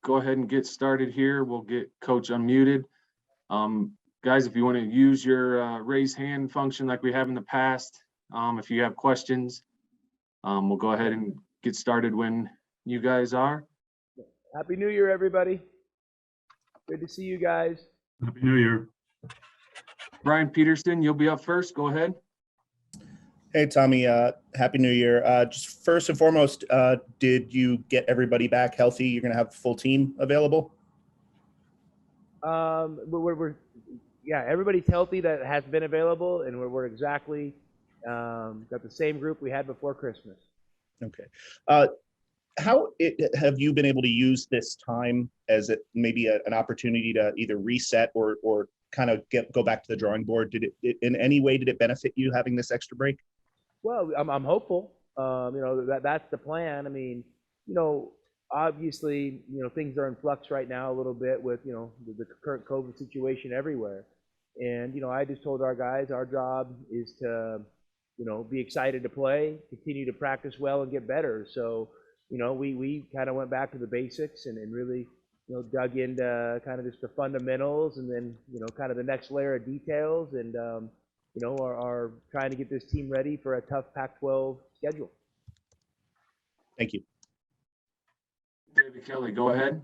go ahead and get started here. We'll get Coach unmuted. Guys, if you want to use your raise hand function like we have in the past, if you have questions, we'll go ahead and get started when you guys are. Happy New Year, everybody. Good to see you guys. Happy New Year. Brian Peterson, you'll be up first. Go ahead. Hey, Tommy. Happy New Year. Just first and foremost, did you get everybody back healthy? You're going to have the full team available? Yeah, everybody's healthy that has been available, and we're exactly got the same group we had before Christmas. Okay. Have you been able to use this time as maybe an opportunity to either reset or kind of go back to the drawing board? Did it in any way, did it benefit you having this extra break? Well, I'm hopeful. That's the plan. I mean, obviously, things are in flux right now a little bit with, the current COVID situation everywhere. And, I just told our guys our job is to, be excited to play, continue to practice well and get better. So, we kind of went back to the basics and really, dug into kind of just the fundamentals and then, kind of the next layer of details and, are trying to get this team ready for a tough Pac-12 schedule. Thank you. David Kelly, go ahead.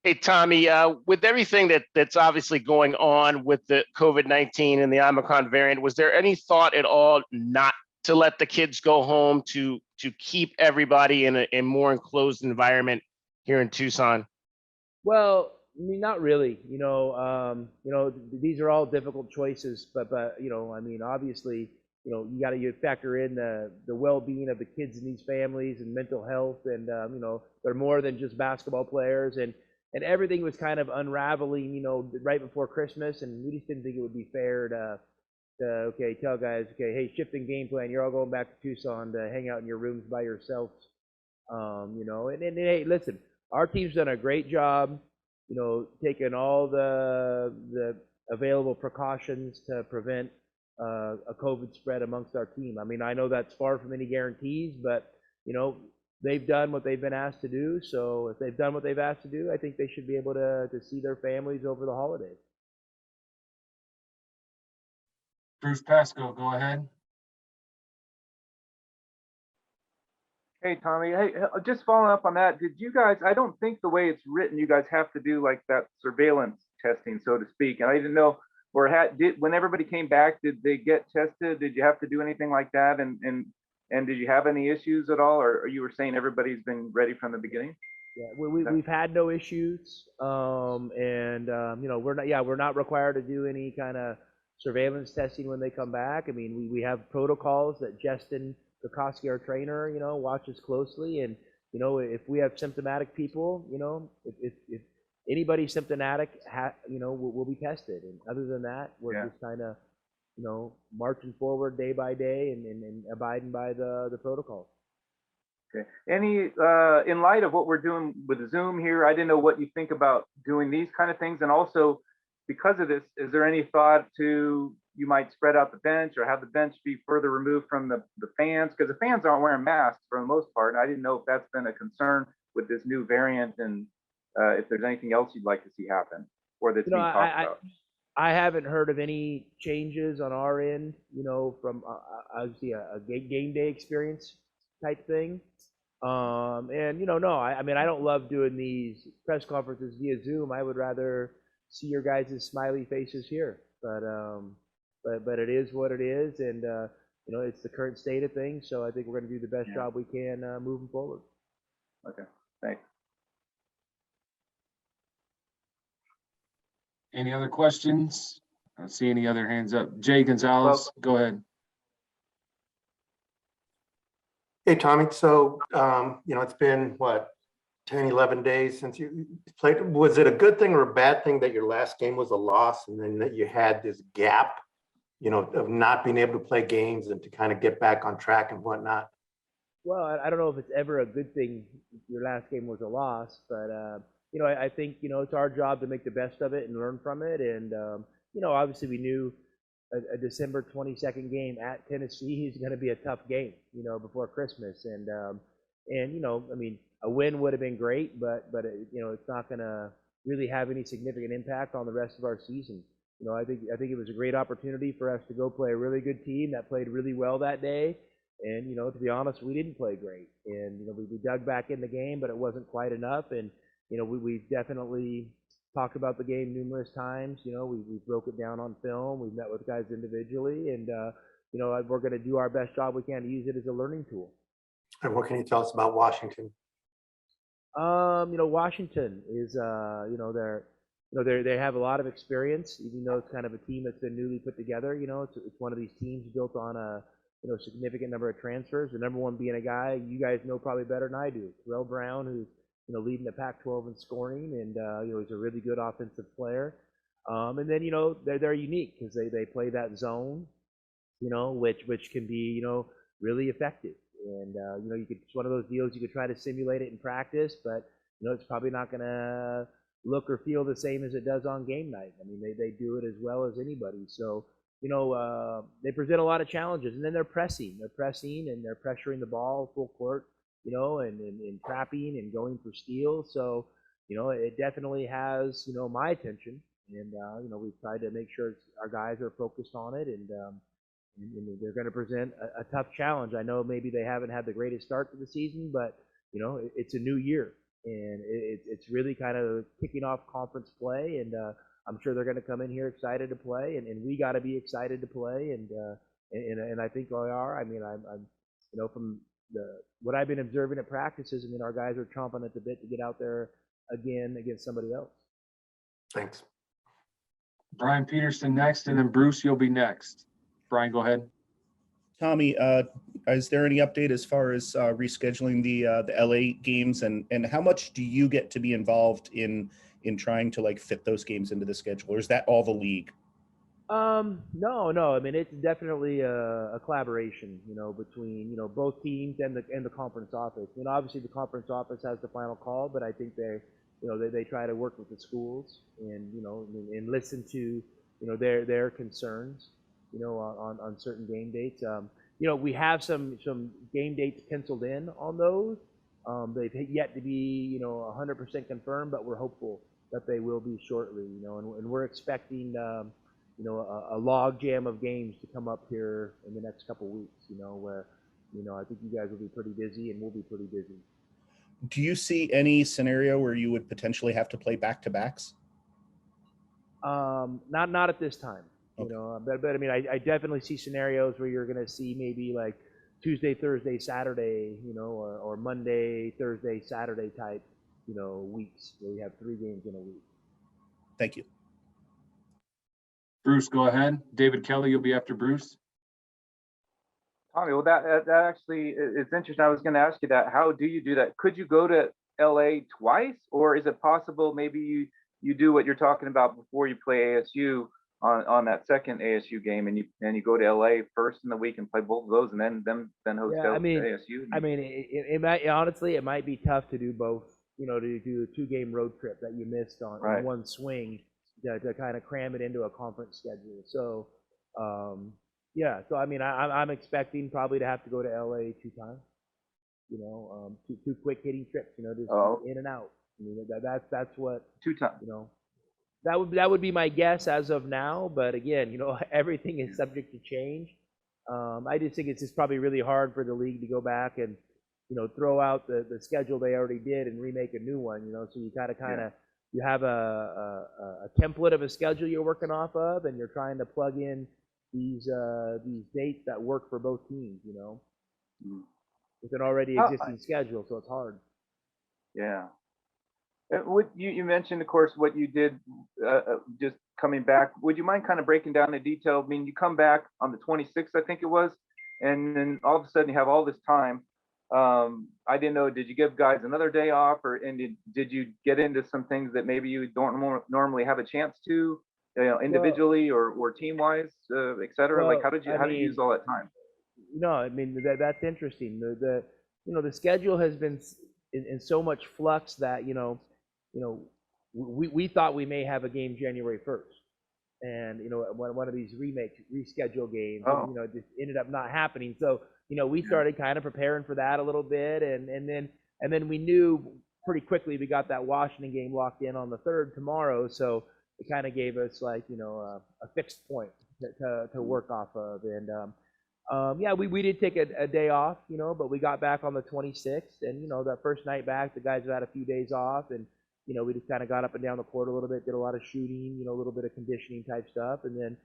Hey, Tommy, with everything that's obviously going on with the COVID-19 and the Omicron variant, was there any thought at all not to let the kids go home to keep everybody in a more enclosed environment here in Tucson? Well, I mean, not really. These are all difficult choices, but I mean, obviously, you got to factor in the well-being of the kids in these families and mental health, and they're more than just basketball players, and everything was kind of unraveling, right before Christmas, and we just didn't think it would be fair to tell guys, hey, shifting game plan, you're all going back to Tucson to hang out in your rooms by yourselves, and hey, listen, our team's done a great job, taking all the available precautions to prevent a COVID spread amongst our team. I mean, I know that's far from any guarantees, but they've done what they've been asked to do. So if they've done what they've asked to do, I think they should be able to see their families over the holidays. Bruce Pasco, go ahead. Hey, Tommy. Hey, just following up on that, did you guys, I don't think the way it's written, you guys have to do like that surveillance testing, so to speak. And I didn't know, when everybody came back, did they get tested? Did you have to do anything like that? And did you have any issues at all? Or you were saying everybody's been ready from the beginning? Yeah, we've had no issues. We're not required to do any kind of surveillance testing when they come back. I mean, we have protocols that Justin Kokoski, our trainer, watches closely, and if we have symptomatic people, if anybody's symptomatic, will be tested. And other than that, we're just kind of, marching forward day by day and abiding by the protocols. Okay. Any in light of what we're doing with Zoom here, I didn't know what you think about doing these kind of things, and also because of this, is there any thought to you might spread out the bench or have the bench be further removed from the fans? Because the fans aren't wearing masks for the most part. And I didn't know if that's been a concern with this new variant and if there's anything else you'd like to see happen or that's being talked about. I haven't heard of any changes on our end, from obviously a game day experience type thing. I mean, I don't love doing these press conferences via Zoom. I would rather see your guys' smiley faces here, but it is what it is, and it's the current state of things. So I think we're going to do the best job we can moving forward. Okay, thanks. Any other questions? I don't see any other hands up. Jay Gonzalez, go ahead. Hey, Tommy. So, it's been what, 10, 11 days since you played. Was it a good thing or a bad thing that your last game was a loss and then that you had this gap, of not being able to play games and to kind of get back on track and whatnot? Well, I don't know if it's ever a good thing your last game was a loss, but, I think, it's our job to make the best of it and learn from it. And, obviously we knew a December 22nd game at Tennessee is going to be a tough game, before Christmas. And I mean, a win would have been great, but it's not going to really have any significant impact on the rest of our season. I think it was a great opportunity for us to go play a really good team that played really well that day. And to be honest, we didn't play great. And we dug back in the game, but it wasn't quite enough. And we definitely talked about the game numerous times. We broke it down on film. We met with guys individually, and we're going to do our best job we can to use it as a learning tool. And what can you tell us about Washington? Washington is, they have a lot of experience, even though it's kind of a team that's been newly put together. It's one of these teams built on a significant number of transfers. The number one being a guy you guys know probably better than I do, Terrell Brown, who's leading the Pac-12 in scoring, and he's a really good offensive player. And then they're unique because they play that zone, which can be really effective. And it's one of those deals you could try to simulate it in practice, but it's probably not going to look or feel the same as it does on game night. I mean, they do it as well as anybody. So they present a lot of challenges, and then they're pressing and they're pressuring the ball full court, and trapping and going for steals. So, it definitely has, my attention, and, we've tried to make sure our guys are focused on it, and they're going to present a tough challenge. I know maybe they haven't had the greatest start to the season, but, it's a new year, and it's really kind of kicking off conference play, and, I'm sure they're going to come in here excited to play, and we got to be excited to play, and I think they are. I mean, I'm from what I've been observing at practices, I mean, our guys are chomping at the bit to get out there again against somebody else. Thanks. Brian Peterson next, and then Bruce, you'll be next. Brian, go ahead. Tommy, is there any update as far as rescheduling the LA games, and how much do you get to be involved in trying to fit those games into the schedule, or is that all the league? No. I mean, it's definitely a collaboration, between both teams and the conference office. Obviously the conference office has the final call, but I think they try to work with the schools and and listen to their concerns, on certain game dates. We have some game dates penciled in on those. They've yet to be 100% confirmed, but we're hopeful that they will be shortly. And we're expecting a log jam of games to come up here in the next couple weeks. Where I think you guys will be pretty busy, and we'll be pretty busy. Do you see any scenario where you would potentially have to play back-to-backs? Not at this time. Okay. But I mean, I definitely see scenarios where you're going to see maybe like Tuesday, Thursday, Saturday, or Monday, Thursday, Saturday type, weeks where we have 3 games in a week. Thank you. Bruce, go ahead. David Kelly, you'll be after Bruce. Tommy, well, that actually it's interesting. I was going to ask you that. How do you do that? Could you go to LA twice, or is it possible maybe you do what you're talking about before you play ASU on that second ASU game, and you go to LA first in the week and play both of those, and then host ASU? I mean, it might honestly, it might be tough to do both. To do a 2-game road trip that you missed on Right. one swing, to kind of cram it into a conference schedule. So, yeah. So I mean, I'm expecting probably to have to go to LA 2 times. Two quick hitting trips. Just in and out. I mean, that's what 2 times. That would be my guess as of now. But again, everything is subject to change. I just think it's just probably really hard for the league to go back and throw out the schedule they already did and remake a new one. So you gotta kind of you have a template of a schedule you're working off of, and you're trying to plug in these dates that work for both teams. With an already existing schedule, so it's hard. Yeah. What you mentioned, of course, what you did just coming back. Would you mind kind of breaking down the detail? I mean, you come back on the 26th, I think it was, and then all of a sudden you have all this time. I didn't know, did you give guys another day off, and did you get into some things that maybe you don't normally have a chance to, individually or team wise, et cetera? Like, how did you use all that time? I mean, that's interesting. The schedule has been in so much flux that we thought we may have a game January 1st, and one of these reschedule games, just ended up not happening. So we started kind of preparing for that a little bit, and then And then we knew pretty quickly we got that Washington game locked in on the 3rd tomorrow, so it kind of gave us like, you know, a fixed point to work off of. And yeah, we did take a day off, you know, but we got back on the 26th, and you know, that first night back, the guys had a few days off, and you know, we just kind of got up and down the court a little bit, did a lot of shooting, you know, a little bit of conditioning type stuff, and then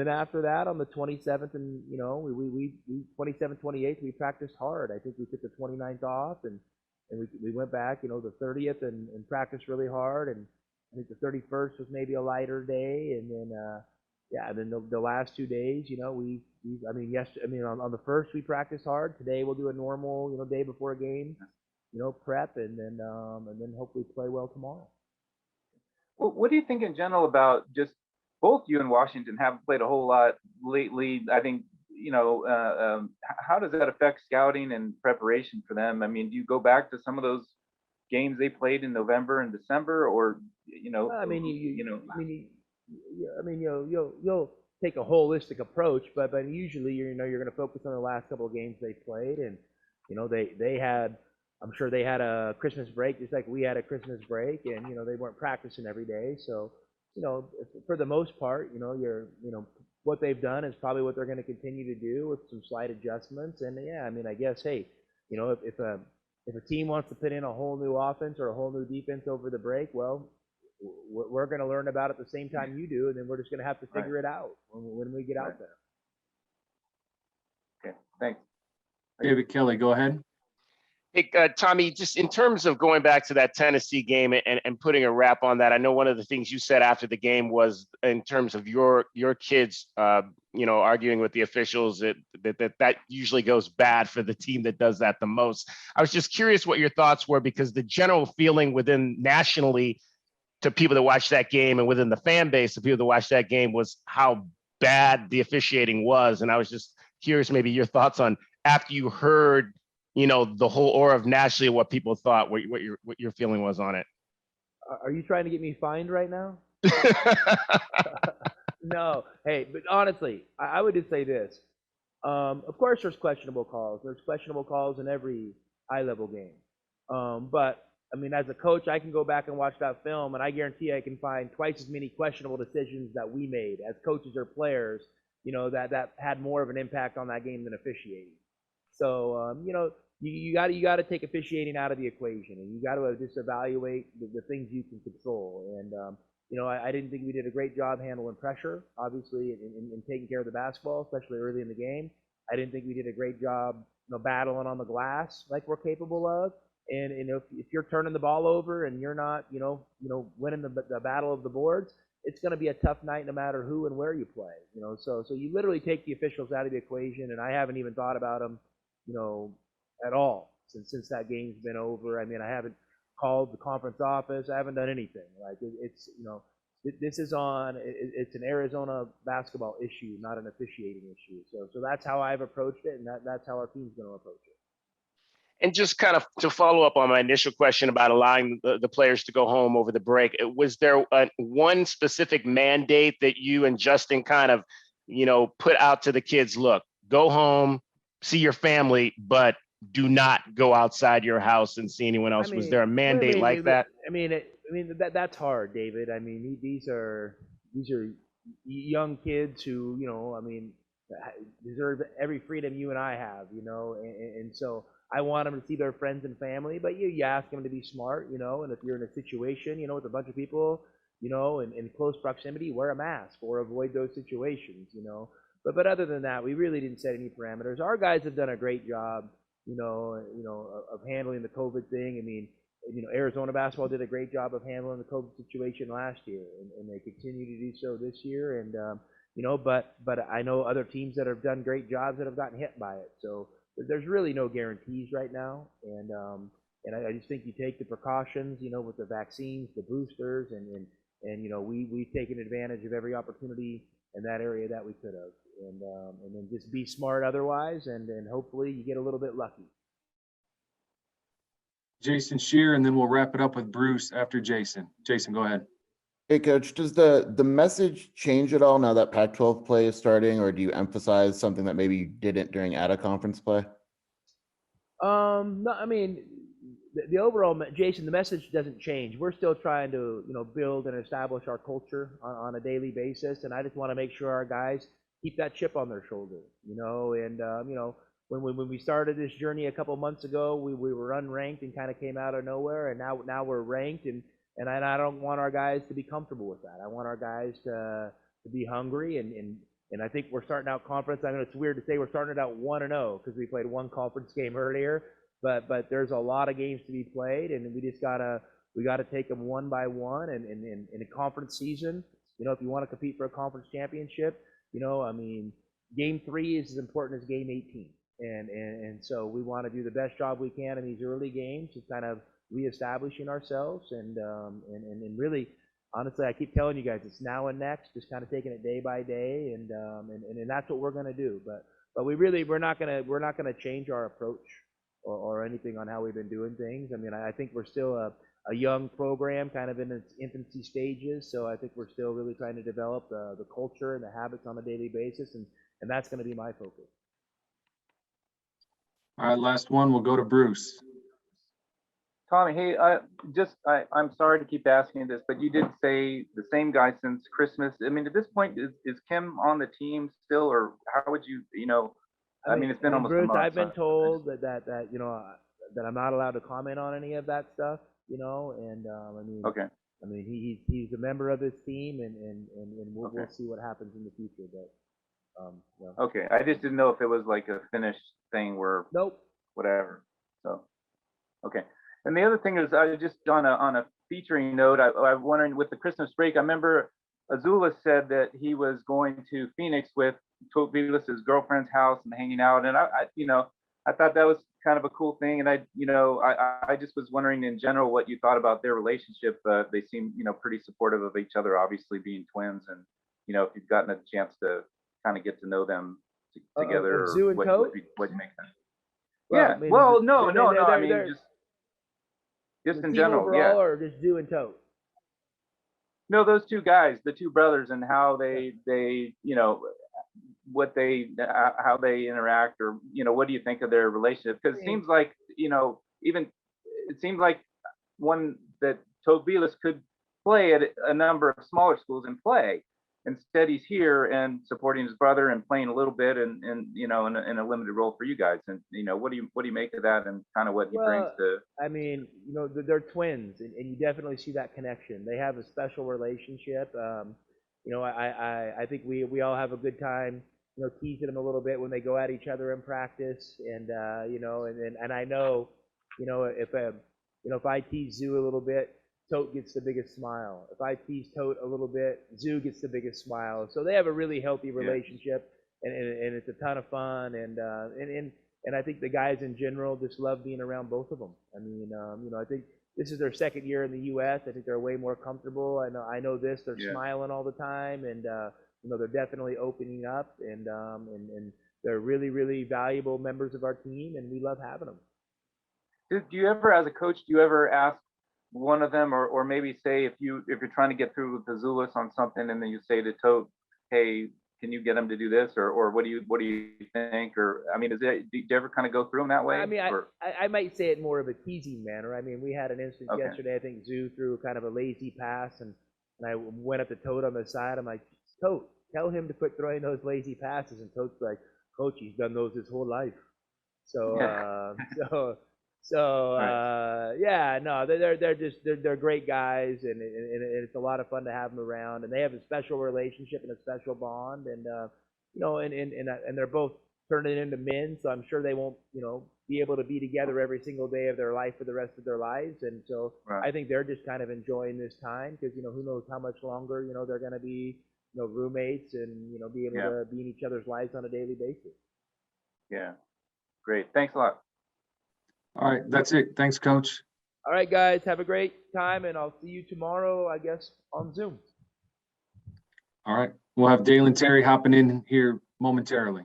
after that, on the 27th, and you know, we 27th, 28th, we practiced hard. I think we took the 29th off, and we went back, you know, the 30th and practiced really hard, and I think the 31st was maybe a lighter day, and then yeah, and then the last 2 days, you know, on the 1st we practiced hard. Today we'll do a normal, you know, day before a game, you know, prep, and then hopefully play well tomorrow. Well, what do you think in general about just both you and Washington haven't played a whole lot lately? I think, you know, how does that affect scouting and preparation for them? I mean, do you go back to some of those games they played in November and December, or you know? I mean, you'll take a holistic approach, but usually you're going to focus on the last couple of games they played, and you know, they had, I'm sure they had a Christmas break just like we had a Christmas break, and you know, they weren't practicing every day, so you know, for the most part, you know, what they've done is probably what they're going to continue to do with some slight adjustments. And yeah, I mean, I guess, hey, you know, if a team wants to put in a whole new offense or a whole new defense over the break, well, we're going to learn about it the same time you do, and then we're just going to have to figure it out when we get out there. Okay, thanks. David Kelly, go ahead. Hey, Tommy, just in terms of going back to that Tennessee game and putting a wrap on that, I know one of the things you said after the game was in terms of your kids, you know, arguing with the officials, that usually goes bad for the team that does that the most. I was just curious what your thoughts were, because the general feeling within nationally to people that watch that game and within the fan base of people that watch that game was how bad the officiating was. And I was just curious, maybe your thoughts on, after you heard, you know, the whole aura of nationally, what people thought, what your feeling was on it. Are you trying to get me fined right now? No. Hey, but honestly, I would just say this. Of course, there's questionable calls. There's questionable calls in every high-level game. But I mean, as a coach, I can go back and watch that film, and I guarantee I can find twice as many questionable decisions that we made as coaches or players, you know, that had more of an impact on that game than officiating. So, you know, you got to take officiating out of the equation, and you got to just evaluate the things you can control. And you know, I didn't think we did a great job handling pressure, obviously, in taking care of the basketball, especially early in the game. I didn't think we did a great job, you know, battling on the glass like we're capable of. And you know, if you're turning the ball over and you're not, you know, winning the battle of the boards, it's going to be a tough night no matter who and where you play. You know, so you literally take the officials out of the equation, and I haven't even thought about them, you know, at all since that game's been over. I mean, I haven't called the conference office. I haven't done anything. Like it's you know, this is it's an Arizona basketball issue, not an officiating issue. So that's how I've approached it, and that's how our team's going to approach it. And just kind of to follow up on my initial question about allowing the players to go home over the break, was there one specific mandate that you and Justin kind of, you know, put out to the kids? Look, go home, see your family, but do not go outside your house and see anyone else. Was there a mandate like that? I mean, that's hard, David. I mean, these are young kids who, you know, I mean, deserve every freedom you and I have, you know, and so I want them to see their friends and family, but you ask them to be smart, you know, and if you're in a situation, you know, with a bunch of people, you know, in close proximity, wear a mask or avoid those situations, you know. But other than that, we really didn't set any parameters. Our guys have done a great job, you know, of handling the COVID thing. I mean, you know, Arizona basketball did a great job of handling the COVID situation last year, and they continue to do so this year. And you know, but I know other teams that have done great jobs that have gotten hit by it. So there's really no guarantees right now, and I just think you take the precautions, you know, with the vaccines, the boosters, and you know, we've taken advantage of every opportunity in that area that we could have, and then just be smart otherwise, and hopefully you get a little bit lucky. Jason Shear, and then we'll wrap it up with Bruce after Jason. Jason, go ahead. Hey, Coach, does the message change at all now that Pac-12 play is starting, or do you emphasize something that maybe you didn't during out-of-conference play? No, I mean, the overall, Jason, the message doesn't change. We're still trying to, build and establish our culture on a daily basis, and I just want to make sure our guys keep that chip on their shoulder, and when we started this journey a couple months ago, we were unranked and kind of came out of nowhere, and now we're ranked, and I don't want our guys to be comfortable with that. I want our guys to be hungry, and I think we're starting out conference. I know it's weird to say we're starting out 1-0 because we played one conference game earlier, but there's a lot of games to be played, and we gotta take them one by one. And in a conference season, if you want to compete for a conference championship, I mean, game 3 is as important as game 18, and so we want to do the best job we can in these early games, just kind of reestablishing ourselves, and really. Honestly, I keep telling you guys, it's now and next, just kind of taking it day by day, and that's what we're going to do. But we're not going to change our approach or anything on how we've been doing things. I mean, I think we're still a young program, kind of in its infancy stages. So I think we're still really trying to develop the culture and the habits on a daily basis, and that's going to be my focus. All right, last one. We'll go to Bruce. Tommy, hey, I'm sorry to keep asking this, but you did say the same guy since Christmas. I mean, at this point, is Kim on the team still, or how would you, I mean, it's been almost Bruce, a month. I've been told that that I'm not allowed to comment on any of that stuff, and I mean, Okay. I mean, he's a member of this team, and we'll see what happens in the future, but Okay, I just didn't know if it was like a finished thing where Nope. whatever. So, okay. And the other thing is, I just on a featuring note, I'm wondering with the Christmas break, I remember Azula said that he was going to Phoenix with Tote Velas's girlfriend's house and hanging out, and I thought that was kind of a cool thing, and I just was wondering in general what you thought about their relationship. They seem pretty supportive of each other, obviously being twins, and if you've gotten a chance to kind of get to know them together, Zoo and Tote? what you make sense. Well, Yeah. I mean, Well, no. I mean, they're- just the in team general, overall, yeah. or just Zoo and Tote? No, those two guys, the two brothers, and how they what they how they interact, or what do you think of their relationship? Because it seems like even it seems like one that Tote Velas could play at a number of smaller schools and play. Instead, he's here and supporting his brother and playing a little bit, and in a limited role for you guys. And what do you make of that, and kind of what he brings to? I mean, they're twins, and you definitely see that connection. They have a special relationship. I think we all have a good time, teasing them a little bit when they go at each other in practice, and and I know, if I tease Zoo a little bit, Tote gets the biggest smile. If I tease Tote a little bit, Zoo gets the biggest smile. So they have a really healthy relationship, and it's a ton of fun, and I think the guys in general just love being around both of them. I mean, I think this is their second year in the U.S. I think they're way more comfortable. I know this. They're smiling all the time, and they're definitely opening up, and they're really, really valuable members of our team, and we love having them. Do you ever, as a coach, ask one of them, or maybe say if you're trying to get through with the Azulis on something, and then you say to Tote, hey, can you get him to do this, or what do you think? Or I mean, do you ever kind of go through them that way? I mean, I might say it more of a teasing manner. I mean, we had an instance yesterday. I think Zoo threw kind of a lazy pass, and I went up to Tote on the side. I'm like, Tote, tell him to quit throwing those lazy passes. And Tote's like, Coach, he's done those his whole life. So yeah, no, they're great guys, and it's a lot of fun to have them around, and they have a special relationship and a special bond, and and they're both turning into men, so I'm sure they won't be able to be together every single day of their life for the rest of their lives, and so I think they're just kind of enjoying this time, because who knows how much longer they're going to be roommates, and be able to be in each other's lives on a daily basis. Yeah, great. Thanks a lot. All right, that's it. Thanks, Coach. All right, guys, have a great time, and I'll see you tomorrow, I guess, on Zoom. All right, we'll have Dalen Terry hopping in here momentarily.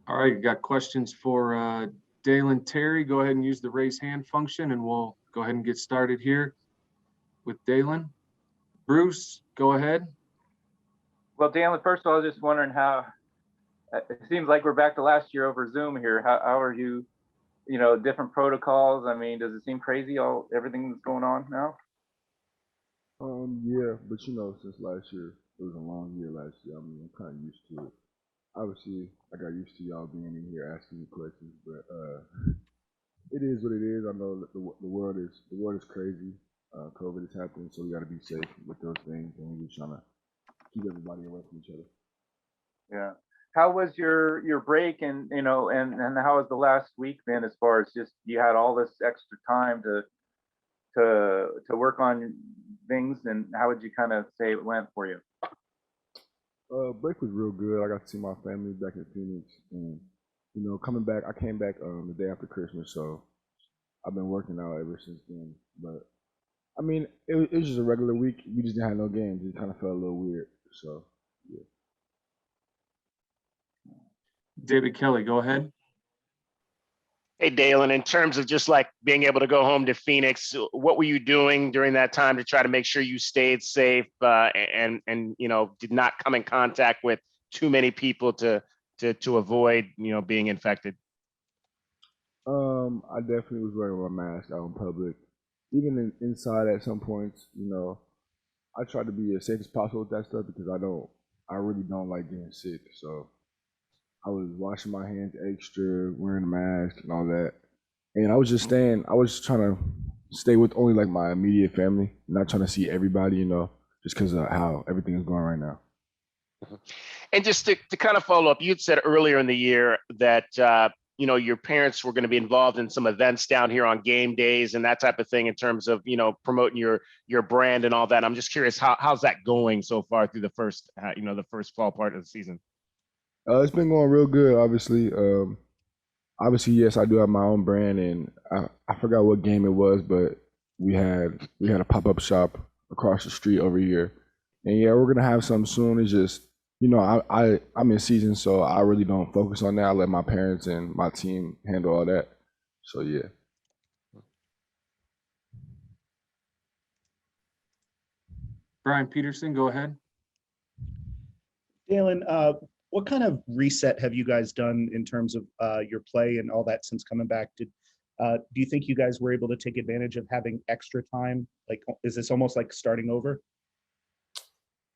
All right, got questions for Dalen Terry. Go ahead and use the raise hand function, and we'll go ahead and get started here with Dalen. Bruce, go ahead. Well, Dalen, first of all, I was just wondering how it seems like we're back to last year over Zoom here. How are you, different protocols? I mean, does it seem crazy, everything that's going on now? Yeah, but since last year, it was a long year last year. I mean, I'm kind of used to it. Obviously, I got used to y'all being in here asking me questions, but it is what it is. I know that the world is crazy. COVID is happening, so we got to be safe with those things, and we're trying to keep everybody away from each other. Yeah. How was your break, and and how has the last week been, as far as just you had all this extra time to work on things, and how would you kind of say it went for you? Break was real good. I got to see my family back in Phoenix, and coming back, I came back the day after Christmas, so I've been working out ever since then. But I mean, it was just a regular week. We just didn't have no games. It kind of felt a little weird. So yeah. David Kelly, go ahead. Hey, Dalen, in terms of just like being able to go home to Phoenix, what were you doing during that time to try to make sure you stayed safe and did not come in contact with too many people to avoid being infected? I definitely was wearing my mask out in public, even inside at some points. I try to be as safe as possible with that stuff because I really don't like getting sick. So I was washing my hands extra, wearing a mask and all that. And I was trying to stay with only like my immediate family, not trying to see everybody, just because of how everything is going right now. And just to kind of follow up, you'd said earlier in the year that, your parents were going to be involved in some events down here on game days and that type of thing in terms of, promoting your brand and all that. I'm just curious, how's that going so far through the first, the first fall part of the season? It's been going real good, obviously. Obviously, yes, I do have my own brand, and I forgot what game it was, but we had a pop-up shop across the street over here, and yeah, we're gonna have some soon. It's just I'm in season, so I really don't focus on that. I let my parents and my team handle all that. So yeah. Brian Peterson, go ahead. Dalen, what kind of reset have you guys done in terms of your play and all that since coming back? Do you think you guys were able to take advantage of having extra time? Like, is this almost like starting over?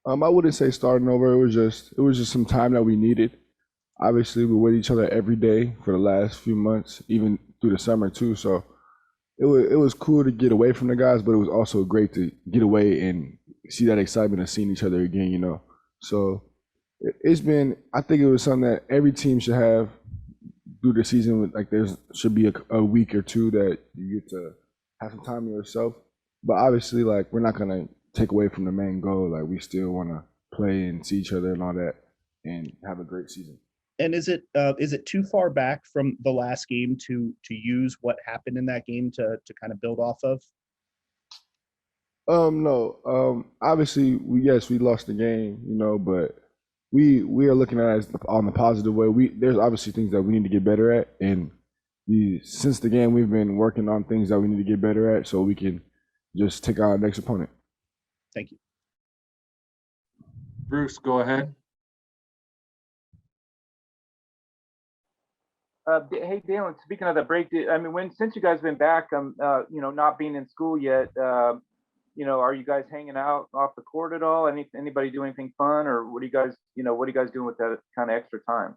I wouldn't say starting over. It was just some time that we needed. Obviously, we're with each other every day for the last few months, even through the summer too. So it was cool to get away from the guys, but it was also great to get away and see that excitement of seeing each other again. So it's been. I think it was something that every team should have through the season. Like should be a week or two that you get to have some time to yourself. But obviously, like we're not gonna take away from the main goal. Like we still want to play and see each other and all that, and have a great season. And is it too far back from the last game to use what happened in that game to kind of build off of? No. Obviously, we lost the game, but we are looking at it as on the positive way. There's obviously things that we need to get better at, and since the game we've been working on things that we need to get better at, so we can just take out our next opponent. Thank you. Bruce, go ahead. Hey, Dalen, speaking of the break, since you guys have been back, not being in school yet, are you guys hanging out off the court at all? Anybody do anything fun, or what are you guys doing with that kind of extra time?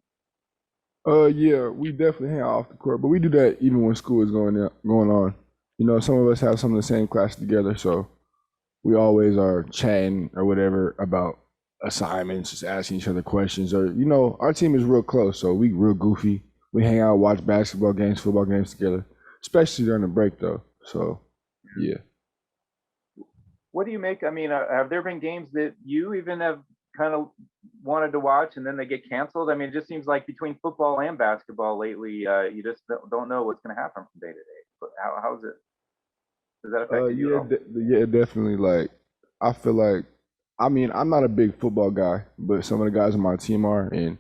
Yeah, we definitely hang out off the court, but we do that even when school is going on. Some of us have some of the same classes together, so we always are chatting or whatever about assignments, just asking each other questions, or our team is real close, so we real goofy. We hang out, watch basketball games, football games together, especially during the break though. So yeah. What do you make? Have there been games that you even have kind of wanted to watch and then they get canceled? It just seems like between football and basketball lately, you just don't know what's going to happen from day to day. But how's it? Does that affect you at all? Yeah, definitely. Like, I feel like, I'm not a big football guy, but some of the guys on my team are, and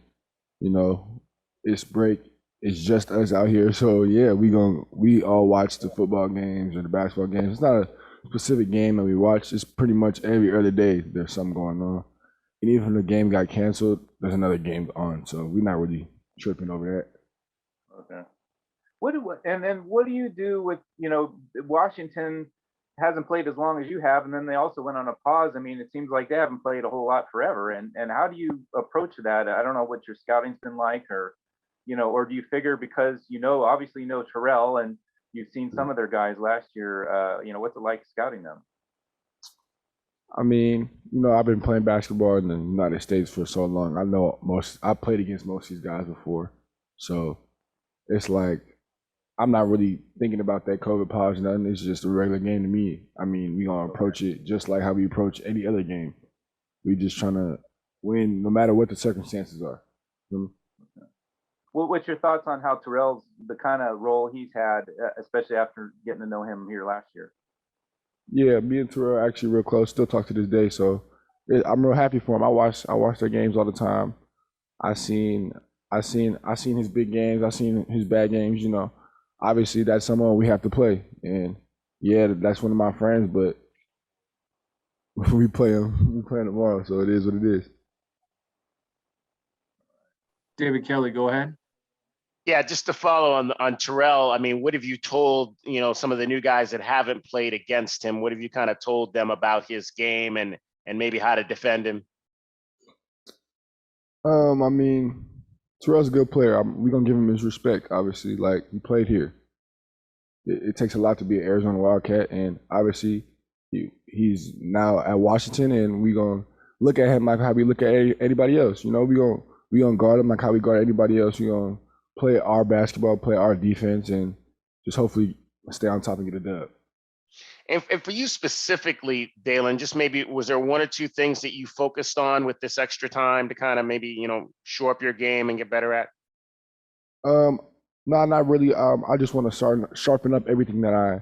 it's break. It's just us out here, so yeah, we all watch the football games or the basketball games. It's not a specific game that we watch. It's pretty much every other day there's something going on. And even if the game got canceled, there's another game on, so we're not really tripping over Okay. And then what do you do with, Washington hasn't played as long as you have, and then they also went on a pause. I mean, it seems like they haven't played a whole lot forever. And how do you approach that? I don't know what your scouting's been like, or or do you figure because obviously Terrell and you've seen some of their guys last year, what's it like scouting them? that. I mean, I've been playing basketball in the United States for so long. I played against most of these guys before. So it's like, I'm not really thinking about that COVID pause, nothing. It's just a regular game to me. I mean, we gonna approach it just like how we approach any other game. We just trying to win no matter what the circumstances are. What's your thoughts on how Terrell's, the kind of role he's had, especially after getting to know him here last year? Yeah, me and Terrell are actually real close. Still talk to this day, so I'm real happy for him. I watch their games all the time. I seen his big games. I seen his bad games. Obviously that's someone we have to play, and yeah, that's one of my friends. But we play him tomorrow, so it is what it is. David Kelly, go ahead. Yeah, just to follow on Terrell, I mean, what have you told, some of the new guys that haven't played against him? What have you kind of told them about his game and maybe how to defend him? I mean, Terrell's a good player. We're gonna give him his respect, obviously. Like, he played here. It takes a lot to be an Arizona Wildcat, and obviously he's now at Washington, and we're gonna look at him like how we look at anybody else. We gonna guard him like how we guard anybody else. We gonna play our basketball, play our defense, and just hopefully stay on top and get a dub. And for you specifically, Dalen, just maybe, was there one or two things that you focused on with this extra time to kind of maybe, shore up your game and get better at? No, not really. I just want to sharpen up everything that I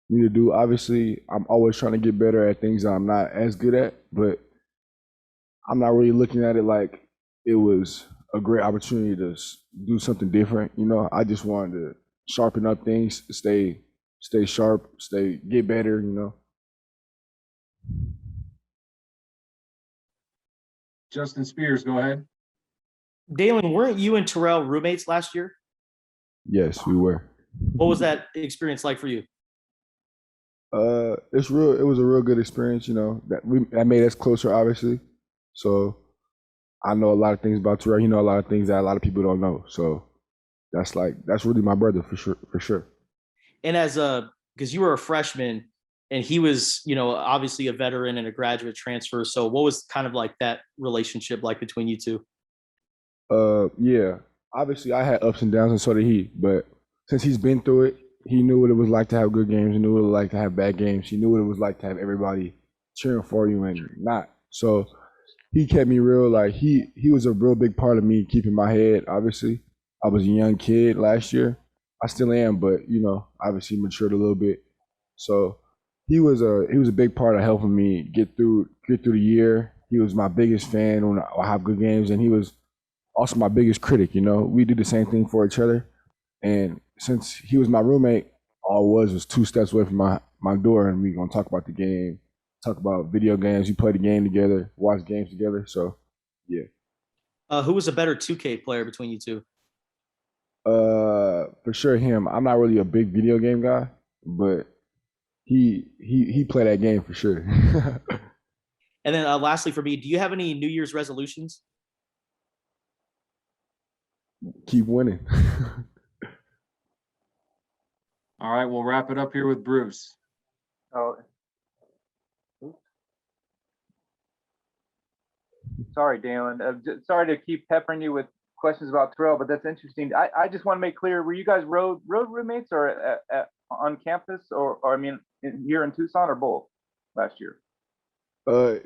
need to do. Obviously, I'm always trying to get better at things that I'm not as good at, but I'm not really looking at it like it was a great opportunity to do something different. I just wanted to sharpen up things, stay sharp, get better. Justin Spears, go ahead. Dalen, weren't you and Terrell roommates last year? Yes, we were. What was that experience like for you? It was a real good experience. That made us closer, obviously. So I know a lot of things about Terrell. A lot of things that a lot of people don't know. So that's really my brother for sure. And because you were a freshman and he was, obviously a veteran and a graduate transfer. So what was kind of like that relationship like between you two? Yeah, obviously I had ups and downs, and so did he. But since he's been through it, he knew what it was like to have good games. He knew what it was like to have bad games. He knew what it was like to have everybody cheering for you and not. So he kept me real. Like, he was a real big part of me keeping my head. Obviously, I was a young kid last year. I still am, but obviously matured a little bit. So he was a big part of helping me get through the year. He was my biggest fan when I have good games, and he was also my biggest critic. We did the same thing for each other. And since he was my roommate, all it was 2 steps away from my door, and we gonna talk about the game, talk about video games. We play the game together, watch games together. So yeah. Who was a better 2K player between you two? For sure him. I'm not really a big video game guy, but he played that game for sure. And then lastly for me, do you have any New Year's resolutions? Keep winning. All right, we'll wrap it up here with Bruce. Oh, sorry, Dalen. Sorry to keep peppering you with questions about Terrell, but that's interesting. I just want to make clear: were you guys road roommates, or on campus, or I mean, here in Tucson, or both last year?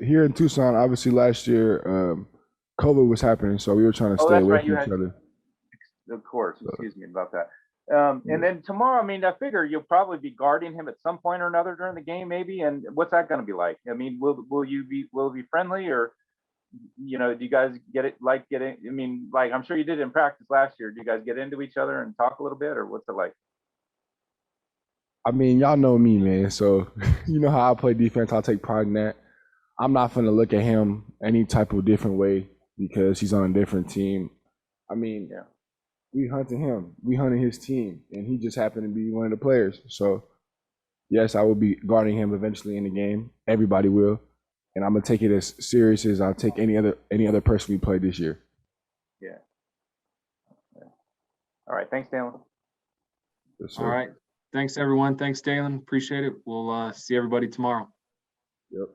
Here in Tucson, obviously last year, COVID was happening, so we were trying to stay away from each other. Of course, excuse me about that. And then tomorrow, I mean, I figure you'll probably be guarding him at some point or another during the game, maybe. And what's that going to be like? I mean, will it be friendly, or do you guys I mean, like, I'm sure you did in practice last year. Do you guys get into each other and talk a little bit, or what's it like? I mean, y'all know me, man. So you know how I play defense. I'll take pride in that. I'm not gonna look at him any type of different way because he's on a different team. I mean, Yeah. we hunted him, we hunted his team, and he just happened to be one of the players. So yes, I will be guarding him eventually in the game. Everybody will, and I'm gonna take it as serious as I'll take any other person we play this year. Yeah. All right. Thanks, Dalen. Yes, All sir. right. Thanks, everyone. Thanks, Dalen. Appreciate it. We'll see everybody tomorrow. Yep.